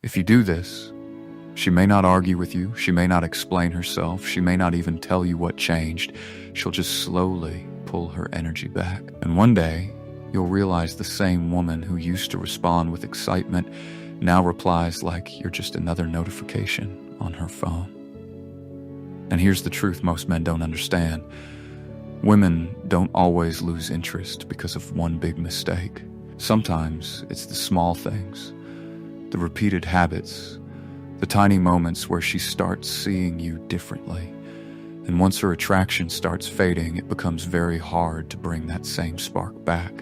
If you do this, she may not argue with you, she may not explain herself, she may not even tell you what changed. She'll just slowly pull her energy back. And one day, you'll realize the same woman who used to respond with excitement now replies like you're just another notification on her phone. And here's the truth most men don't understand. Women don't always lose interest because of one big mistake. Sometimes it's the small things, the repeated habits, the tiny moments where she starts seeing you differently. And once her attraction starts fading, it becomes very hard to bring that same spark back.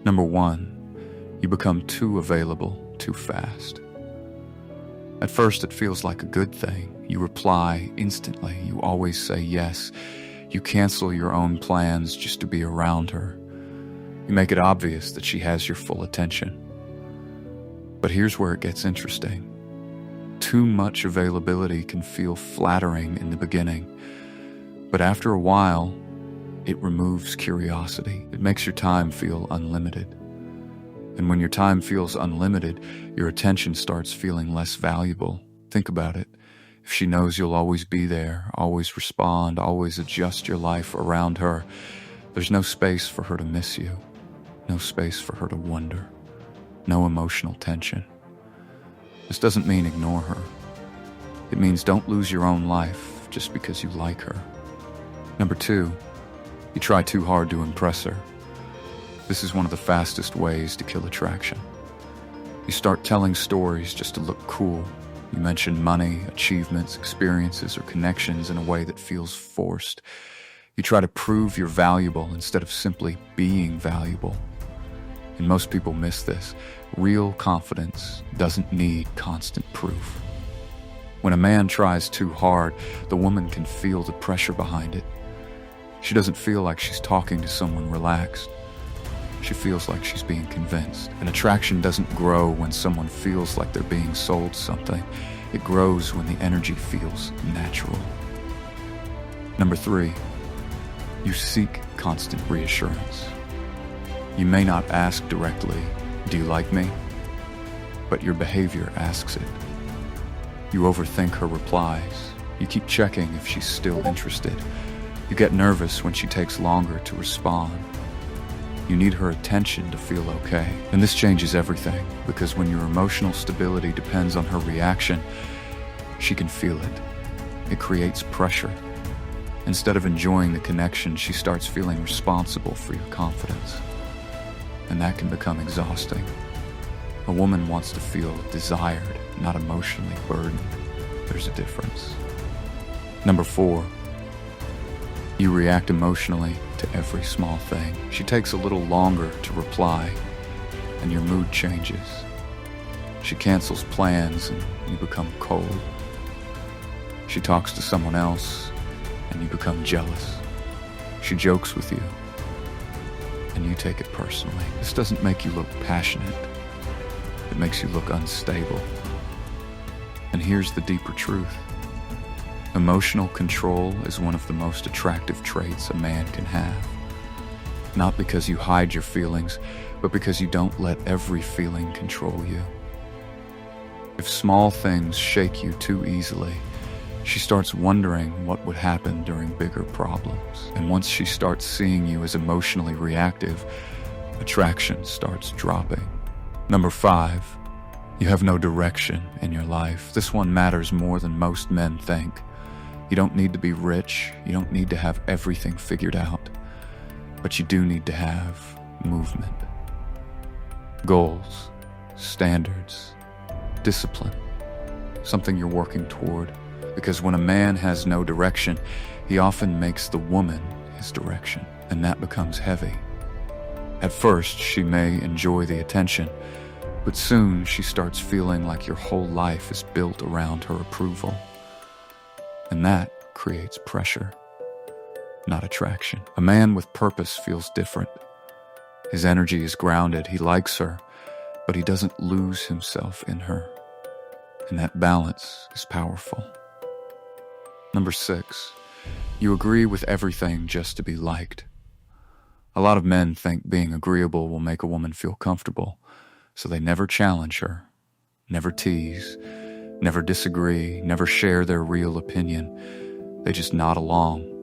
Number one, you become too available too fast. At first, it feels like a good thing. You reply instantly. You always say yes. You cancel your own plans just to be around her. You make it obvious that she has your full attention. But here's where it gets interesting. Too much availability can feel flattering in the beginning, but after a while, it removes curiosity. It makes your time feel unlimited. And when your time feels unlimited, your attention starts feeling less valuable. Think about it. If she knows you'll always be there, always respond, always adjust your life around her, there's no space for her to miss you, no space for her to wonder, no emotional tension. This doesn't mean ignore her. It means don't lose your own life just because you like her. Number two, you try too hard to impress her. This is one of the fastest ways to kill attraction. You start telling stories just to look cool. You mention money, achievements, experiences, or connections in a way that feels forced. You try to prove you're valuable instead of simply being valuable. And most people miss this. Real confidence doesn't need constant proof. When a man tries too hard, the woman can feel the pressure behind it. She doesn't feel like she's talking to someone relaxed. She feels like she's being convinced. An attraction doesn't grow when someone feels like they're being sold something. It grows when the energy feels natural. Number three, you seek constant reassurance. You may not ask directly, "Do you like me?" But your behavior asks it. You overthink her replies. You keep checking if she's still interested. You get nervous when she takes longer to respond. You need her attention to feel okay. And this changes everything, because when your emotional stability depends on her reaction, she can feel it. It creates pressure. Instead of enjoying the connection, she starts feeling responsible for your confidence. And that can become exhausting. A woman wants to feel desired, not emotionally burdened. There's a difference. Number four, you react emotionally to every small thing. She takes a little longer to reply, and your mood changes. She cancels plans, and you become cold. She talks to someone else, and you become jealous. She jokes with you, and you take it personally. This doesn't make you look passionate. It makes you look unstable. And here's the deeper truth. Emotional control is one of the most attractive traits a man can have. Not because you hide your feelings, but because you don't let every feeling control you. If small things shake you too easily, she starts wondering what would happen during bigger problems. And once she starts seeing you as emotionally reactive, attraction starts dropping. Number five, you have no direction in your life. This one matters more than most men think. You don't need to be rich. You don't need to have everything figured out. But you do need to have movement. Goals, standards, discipline. Something you're working toward. Because when a man has no direction, he often makes the woman his direction. And that becomes heavy. At first, she may enjoy the attention, but soon she starts feeling like your whole life is built around her approval. And that creates pressure, not attraction. A man with purpose feels different. His energy is grounded. He likes her, but he doesn't lose himself in her. And that balance is powerful. Number six, you agree with everything just to be liked. A lot of men think being agreeable will make a woman feel comfortable, so they never challenge her. never tease, never disagree, never share their real opinion. They just nod along.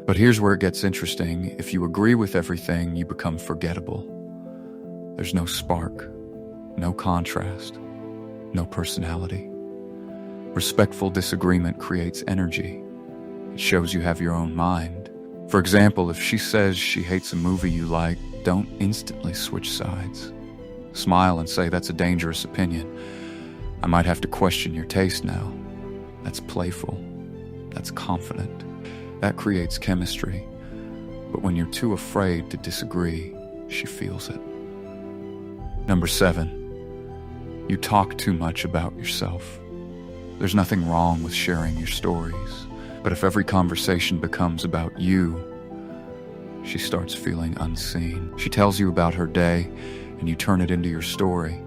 But here's where it gets interesting. If you agree with everything, you become forgettable. There's no spark, no contrast, no personality. Respectful disagreement creates energy. It shows you have your own mind. For example, if she says she hates a movie you like, don't instantly switch sides. Smile and say, that's a dangerous opinion. I might have to question your taste now. That's playful. That's confident. That creates chemistry. But when you're too afraid to disagree, she feels it. Number 7, you talk too much about yourself. There's nothing wrong with sharing your stories, but if every conversation becomes about you, she starts feeling unseen. She tells you about her day, and you turn it into your story.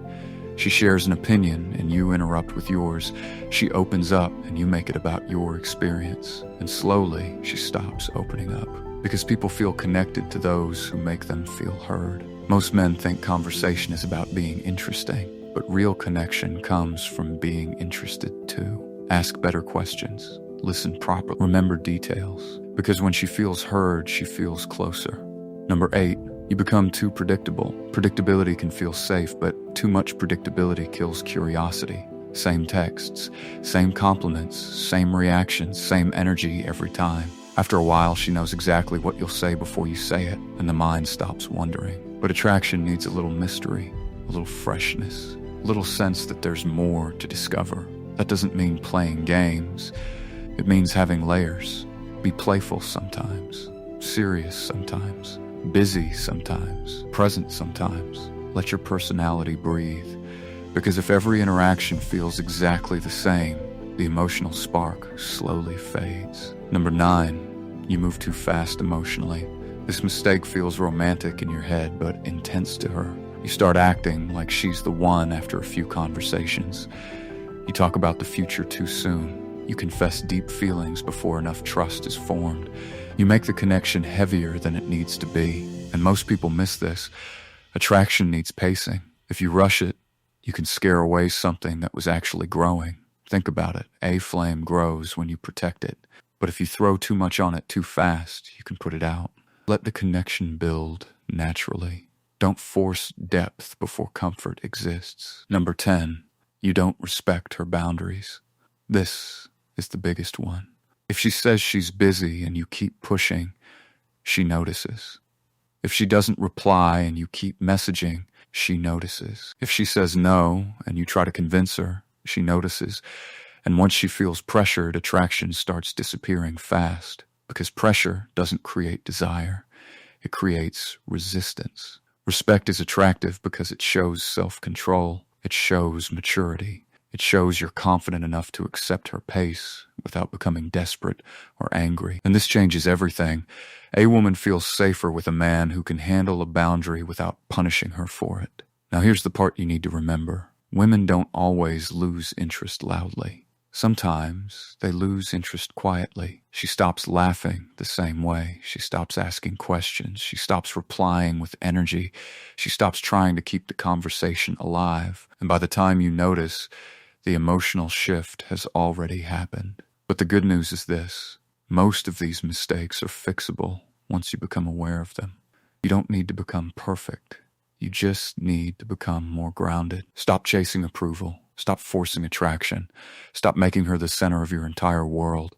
She shares an opinion, and you interrupt with yours. She opens up, and you make it about your experience. And slowly, she stops opening up, because people feel connected to those who make them feel heard. Most men think conversation is about being interesting, but real connection comes from being interested too. Ask better questions. Listen properly. Remember details. Because when she feels heard, she feels closer. Number 8, you become too predictable. Predictability can feel safe, but too much predictability kills curiosity. Same texts, same compliments, same reactions, same energy every time. After a while, she knows exactly what you'll say before you say it, and the mind stops wondering. But attraction needs a little mystery, a little freshness, a little sense that there's more to discover. That doesn't mean playing games. It means having layers. Be playful sometimes, serious sometimes, busy sometimes, present sometimes. Let your personality breathe. Because if every interaction feels exactly the same, the emotional spark slowly fades. Number 9, you move too fast emotionally. This mistake feels romantic in your head, but intense to her. You start acting like she's the one after a few conversations. You talk about the future too soon. You confess deep feelings before enough trust is formed. You make the connection heavier than it needs to be. And most people miss this. Attraction needs pacing. If you rush it, you can scare away something that was actually growing. Think about it. A flame grows when you protect it. But if you throw too much on it too fast, you can put it out. Let the connection build naturally. Don't force depth before comfort exists. Number 10, you don't respect her boundaries. This is the biggest one. If she says she's busy and you keep pushing, she notices. If she doesn't reply and you keep messaging, she notices. If she says no and you try to convince her, she notices. And once she feels pressured, attraction starts disappearing fast. Because pressure doesn't create desire. It creates resistance. Respect is attractive because it shows self-control. It shows maturity. It shows you're confident enough to accept her pace without becoming desperate or angry. And this changes everything. A woman feels safer with a man who can handle a boundary without punishing her for it. Now here's the part you need to remember. Women don't always lose interest loudly. Sometimes they lose interest quietly. She stops laughing the same way. She stops asking questions. She stops replying with energy. She stops trying to keep the conversation alive. And by the time you notice, the emotional shift has already happened. But the good news is this. Most of these mistakes are fixable once you become aware of them. You don't need to become perfect. You just need to become more grounded. Stop chasing approval. Stop forcing attraction. Stop making her the center of your entire world.